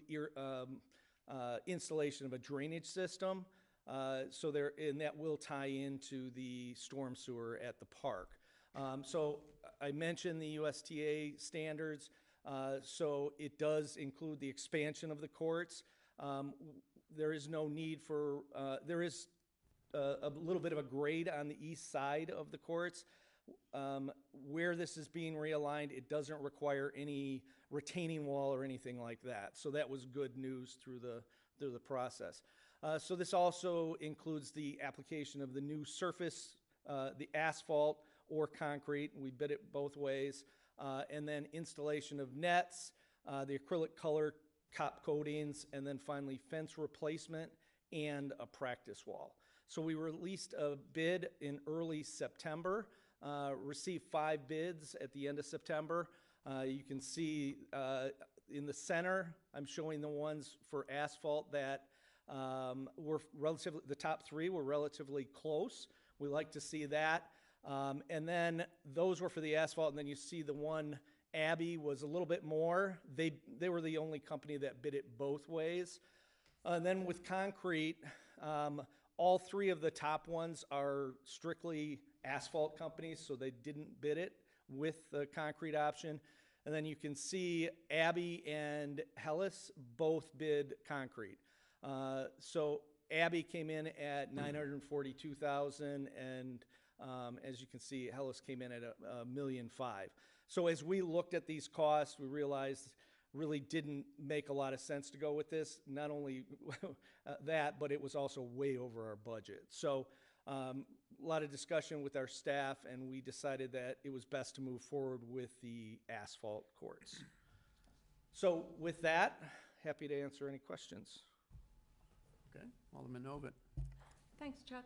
installation of a drainage system, and that will tie into the storm sewer at the park. So I mentioned the USTA standards. So it does include the expansion of the courts. There is no need for, there is a little bit of a grade on the east side of the courts. Where this is being realigned, it doesn't require any retaining wall or anything like that. So that was good news through the process. So this also includes the application of the new surface, the asphalt or concrete. We bid it both ways. And then installation of nets, the acrylic color top coatings, and then finally fence replacement and a practice wall. So we released a bid in early September, received 5 bids at the end of September. You can see in the center, I'm showing the ones for asphalt that were relatively, the top 3 were relatively close. We like to see that. And then those were for the asphalt, and then you see the one, Abbey, was a little bit more. They were the only company that bid it both ways. And then with concrete, all 3 of the top ones are strictly asphalt companies, so they didn't bid it with the concrete option. And then you can see Abbey and Hellas both bid concrete. So Abbey came in at $942,000, and as you can see, Hellas came in at $1.5 million. So as we looked at these costs, we realized really didn't make a lot of sense to go with this. Not only that, but it was also way over our budget. So a lot of discussion with our staff, and we decided that it was best to move forward with the asphalt courts. So with that, happy to answer any questions. Okay, Alderman Novit. Thanks, Chuck.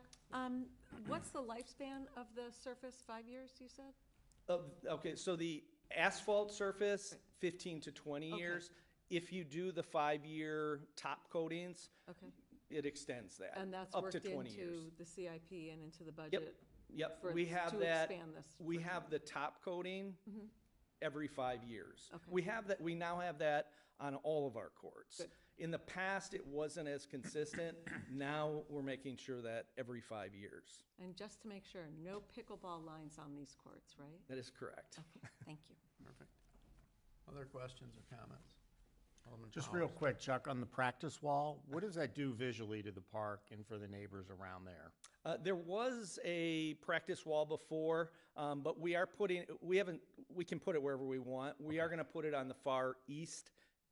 What's the lifespan of the surface? 5 years, you said? Okay, so the asphalt surface, 15 to 20 years. If you do the 5-year top coatings, it extends that. And that's up worked to 20 into years. the CIP and into the budget? Yep, for we have to that. expand this We for have the top coating every 5 years. Okay. We have that. We now have that on all of our courts. Good. In the past, it wasn't as consistent. Now we're making sure that every 5 years. And just to make sure, no pickleball lines on these courts, right? That is correct. Okay, thank you. Perfect. Other questions or comments? Alderman Just Powers. real quick, Chuck, on the practice wall, what does that do visually to the park and for the neighbors around there? There was a practice wall before, but we can put it wherever we want. We are going to put it on the far east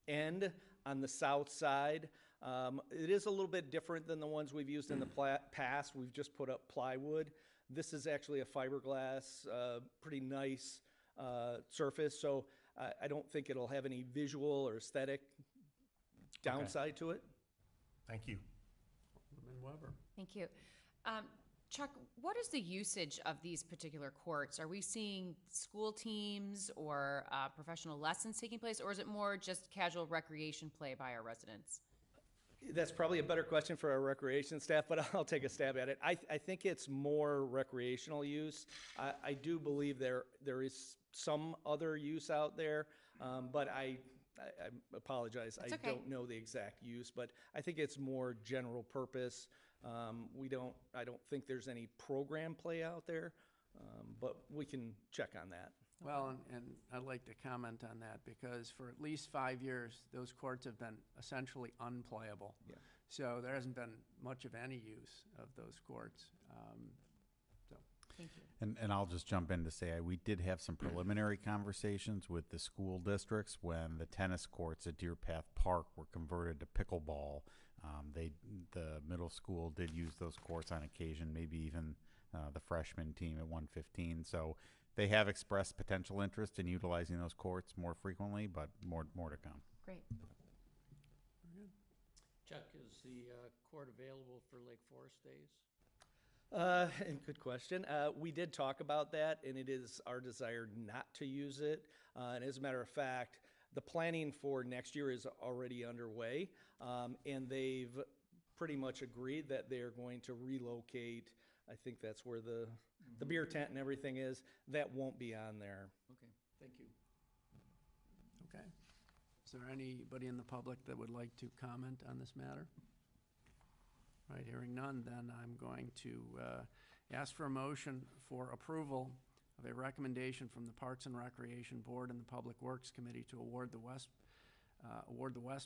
end on the south side. It is a little bit different than the ones we've used in the past. We've just put up plywood. This is actually a fiberglass, pretty nice surface, so I don't think it'll have any visual or aesthetic downside to it. Thank you. Weber. Thank you. Chuck, what is the usage of these particular courts? Are we seeing school teams or professional lessons taking place, or is it more just casual recreation play by our residents? That's probably a better question for our recreation staff, but I'll take a stab at it. I think it's more recreational use. I do believe there is some other use out there, but I apologize. That's I okay. don't know the exact use, but I think it's more general purpose. I don't think there's any program play out there, but we can check on that. Well, and I'd like to comment on that because for at least 5 years, those courts have been essentially unplayable. Yeah. So there hasn't been much of any use of those courts. Thank you. And I'll just jump in to say we did have some preliminary conversations with the school districts when the tennis courts at Deer Path Park were converted to pickleball. The middle school did use those courts on occasion, maybe even the freshman team at 115. So they have expressed potential interest in utilizing those courts more frequently, but more to come. Great. Chuck, is the court available for Lake Forest days? And good question. We did talk about that, and it is our desire not to use it. And as a matter of fact, the planning for next year is already underway, and they've pretty much agreed that they're going to relocate. I think that's where the beer tent and everything is. That won't be on there. Okay, thank you. Okay. Is there anybody in the public that would like to comment on this matter? All right, hearing none, then I'm going to ask for a motion for approval of a recommendation from the Parks and Recreation Board and the Public Works Committee to award the West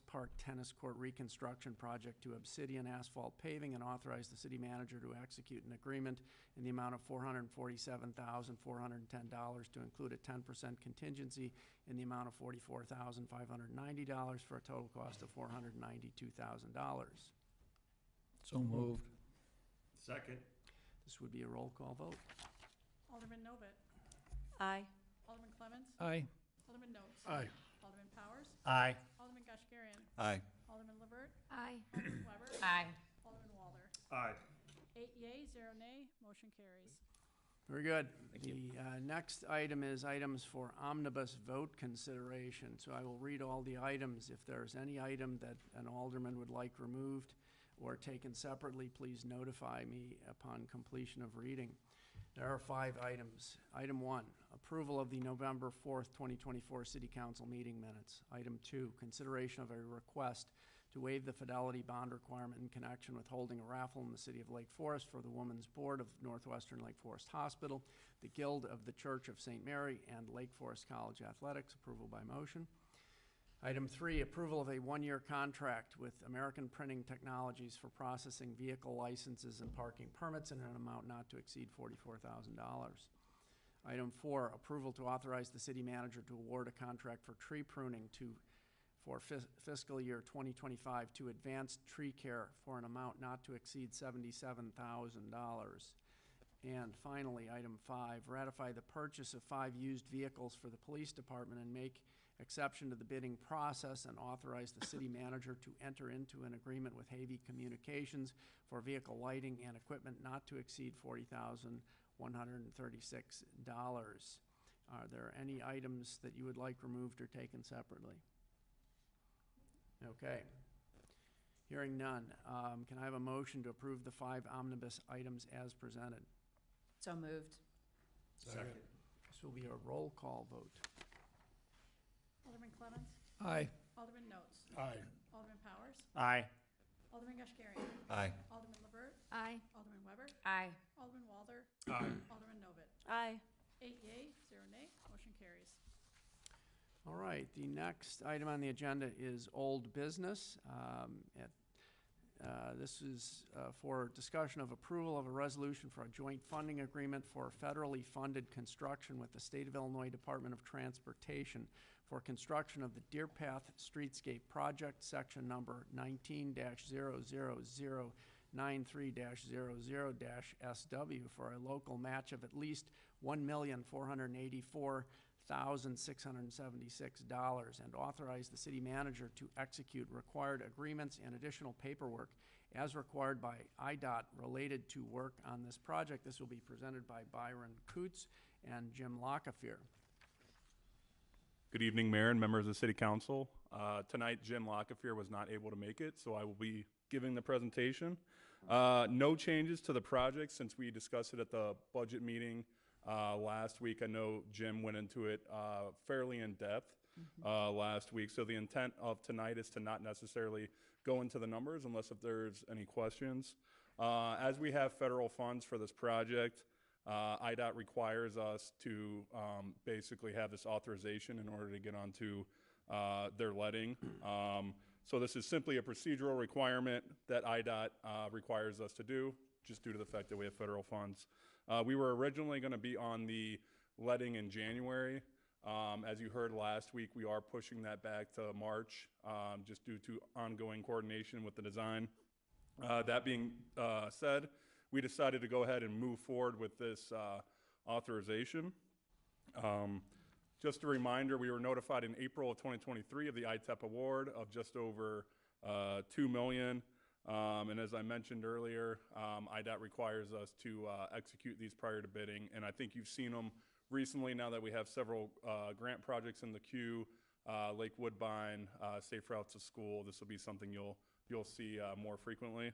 Park Tennis Court Reconstruction Project to Obsidian Asphalt Paving and authorize the city manager to execute an agreement in the amount of $447,410 to include a 10% contingency in the amount of $44,590 for a total cost of $492,000. So moved. Second. This would be a roll call vote. Alderman Novit. Aye. Alderman Clemmons. Aye. Alderman Notes. Aye. Alderman Powers. Aye. Alderman Gashgarian. Aye. Alderman Levert. Aye. Alderman Weber. Aye. Alderman Walder. Aye. 8 yea, 0 nay, motion carries. Very good. The next item is items for omnibus vote consideration. So I will read all the items. If there's any item that an alderman would like removed or taken separately, please notify me upon completion of reading. There are 5 items. Item 1, approval of the November 4th, 2024 City Council meeting minutes. Item 2, consideration of a request to waive the fidelity bond requirement in connection with holding a raffle in the city of Lake Forest for the Women's Board of Northwestern Lake Forest Hospital, the Guild of the Church of St. Mary, and Lake Forest College Athletics. Approval by motion. Item 3, approval of a 1-year contract with American Printing Technologies for processing vehicle licenses and parking permits in an amount not to exceed $44,000. Item 4, approval to authorize the city manager to award a contract for tree pruning for fiscal year 2025 to Advanced Tree Care for an amount not to exceed $77,000. And finally, item 5, ratify the purchase of 5 used vehicles for the police department and make exception to the bidding process and authorize the city manager to enter into an agreement with Havey Communications for vehicle lighting and equipment not to exceed $40,136. Are there any items that you would like removed or taken separately? Okay. Hearing none, can I have a motion to approve the 5 omnibus items as presented? So moved. Second. This will be a roll call vote. Alderman Clemmons. Aye. Alderman Notes. Aye. Alderman Powers. Aye. Alderman Gashgarian. Aye. Alderman Levert. Aye. Alderman Weber. Aye. Alderman Walder. Aye. Alderman Novit. Aye. 8 yea, 0 nay, motion carries. All right, the next item on the agenda is old business. This is for discussion of approval of a resolution for a joint funding agreement for federally funded construction with the State of Illinois Department of Transportation for construction of the Deer Path Streetscape Project, section number 19-00093-00-SW for a local match of at least $1,484,676 and authorize the city manager to execute required agreements and additional paperwork as required by IDOT related to work on this project. This will be presented by Byron Coots and Jim Lockefear. Good evening, Mayor and members of the City Council. Tonight, Jim Lockefear was not able to make it, so I will be giving the presentation. No changes to the project since we discussed it at the budget meeting last week. I know Jim went into it fairly in depth last week, so the intent of tonight is to not necessarily go into the numbers unless if there's any questions. As we have federal funds for this project, IDOT requires us to basically have this authorization in order to get onto their letting. So this is simply a procedural requirement that IDOT requires us to do, just due to the fact that we have federal funds. We were originally going to be on the letting in January. As you heard last week, we are pushing that back to March, just due to ongoing coordination with the design. That being said, we decided to go ahead and move forward with this authorization. Just a reminder, we were notified in April of 2023 of the ITEP award of just over $2 million. And as I mentioned earlier, IDOT requires us to execute these prior to bidding. And I think you've seen them recently now that we have several grant projects in the queue, Lake Woodbine, Safe Routes to School. This will be something you'll see more frequently.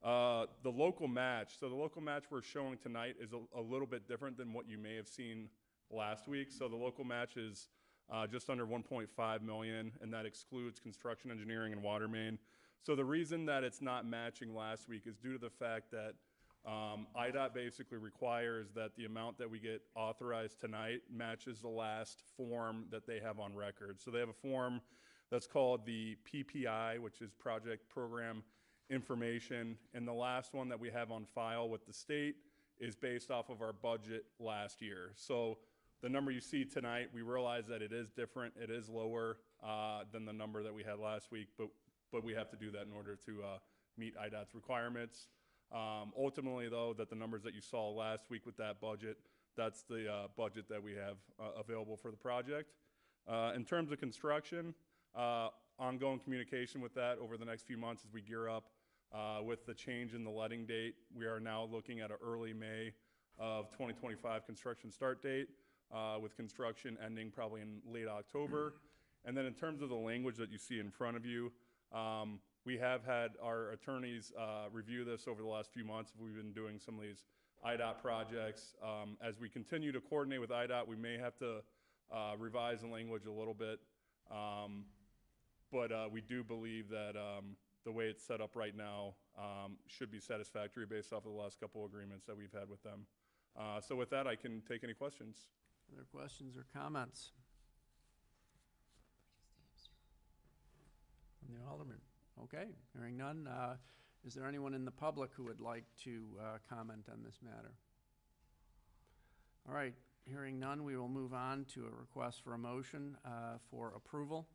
The local match. So the local match we're showing tonight is a little bit different than what you may have seen last week. So the local match is just under 1.5 million, and that excludes construction, engineering, and water main. So the reason that it's not matching last week is due to the fact that IDOT basically requires that the amount that we get authorized tonight matches the last form that they have on record. So they have a form that's called the PPI, which is Project Program Information, and the last one that we have on file with the state is based off of our budget last year. So the number you see tonight, we realize that it is different. It is lower than the number that we had last week, but we have to do that in order to meet IDOT's requirements. Ultimately, though, that the numbers that you saw last week with that budget, that's the budget that we have available for the project. In terms of construction, ongoing communication with that over the next few months as we gear up with the change in the letting date. We are now looking at an early May of 2025 construction start date, with construction ending probably in late October. And then in terms of the language that you see in front of you, we have had our attorneys review this over the last few months. We've been doing some of these IDOT projects. As we continue to coordinate with IDOT, we may have to revise the language a little bit. But we do believe that the way it's set up right now should be satisfactory based off of the last couple agreements that we've had with them. So with that, I can take any questions. Other questions or comments? From the Alderman. Okay, hearing none. Is there anyone in the public who would like to comment on this matter? All right, hearing none, we will move on to a request for a motion for approval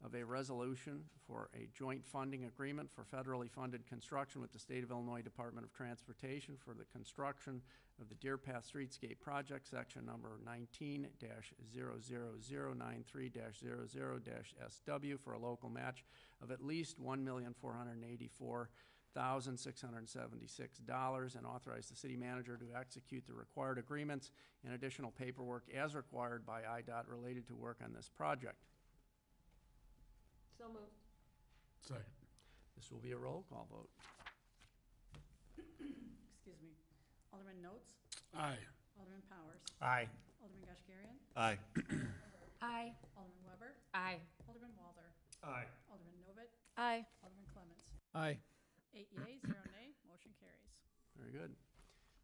of a resolution for a joint funding agreement for federally funded construction with the State of Illinois Department of Transportation for the construction of the Deer Path Streetscape Project, section number 19-00093-00-SW, for a local match of at least $1,484,676, and authorize the city manager to execute the required agreements and additional paperwork as required by IDOT related to work on this project. So moved. Second. This will be a roll call vote. Excuse me. Alderman Notes? Aye. Alderman Powers? Aye. Alderman Gashgarian? Aye. Aye. Alderman Weber? Aye. Alderman Walther? Aye. Alderman Novit? Aye. Alderman Clemens? Aye. 8 yeas, 0 nay, motion carries. Very good.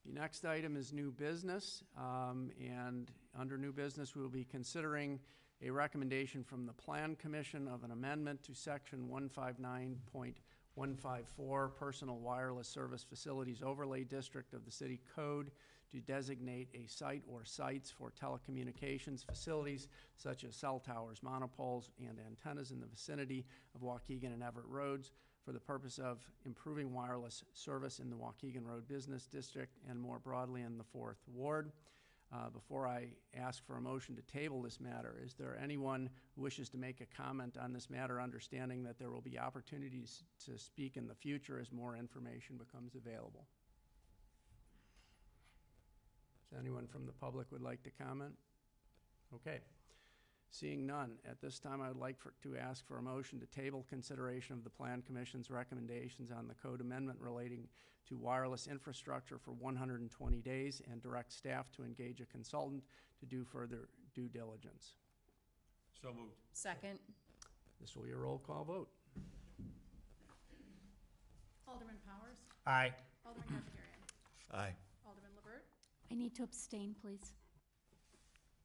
The next item is new business, and under new business, we will be considering a recommendation from the Plan Commission of an amendment to Section 159.154 Personal Wireless Service Facilities Overlay District of the City Code to designate a site or sites for telecommunications facilities such as cell towers, monopoles, and antennas in the vicinity of Waukegan and Everett Roads for the purpose of improving wireless service in the Waukegan Road Business District and more broadly in the 4th Ward. Before I ask for a motion to table this matter, is there anyone who wishes to make a comment on this matter, understanding that there will be opportunities to speak in the future as more information becomes available? Does anyone from the public would like to comment? Okay. Seeing none, at this time I would like to ask for a motion to table consideration of the Plan Commission's recommendations on the code amendment relating to wireless infrastructure for 120 days and direct staff to engage a consultant to do further due diligence. So moved. Second. This will be a roll call vote. Alderman Powers? Aye. Alderman Kajagarian? Aye. Alderman LaBert? I need to abstain, please.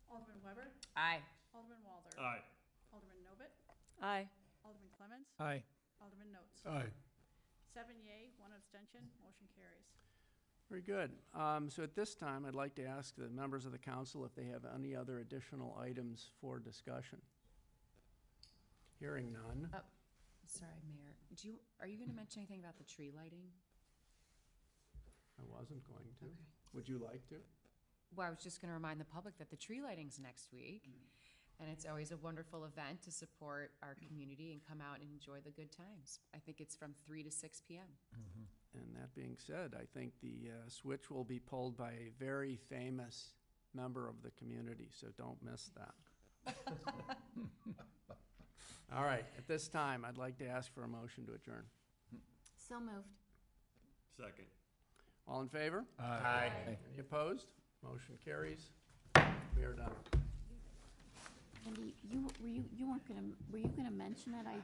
Alderman Weber? Aye. Alderman Walder? Aye. Alderman Novit? Aye. Alderman Clements? Aye. Alderman Notes? Aye. 7 yea, 1 abstention, motion carries. Very good. So at this time, I'd like to ask the members of the council if they have any other additional items for discussion. Hearing none. Sorry, Mayor. Are you going to mention anything about the tree lighting? I wasn't going to. Okay. Would you like to? Well, I was just going to remind the public that the tree lighting's next week. And it's always a wonderful event to support our community and come out and enjoy the good times. I think it's from 3 to 6 p.m. And that being said, I think the switch will be pulled by a very famous member of the community, so don't miss that. All right, at this time, I'd like to ask for a motion to adjourn. So moved. Second. All in favor? Aye. Any opposed? Motion carries. We are done. Andy, you weren't gonna, were you gonna mention that I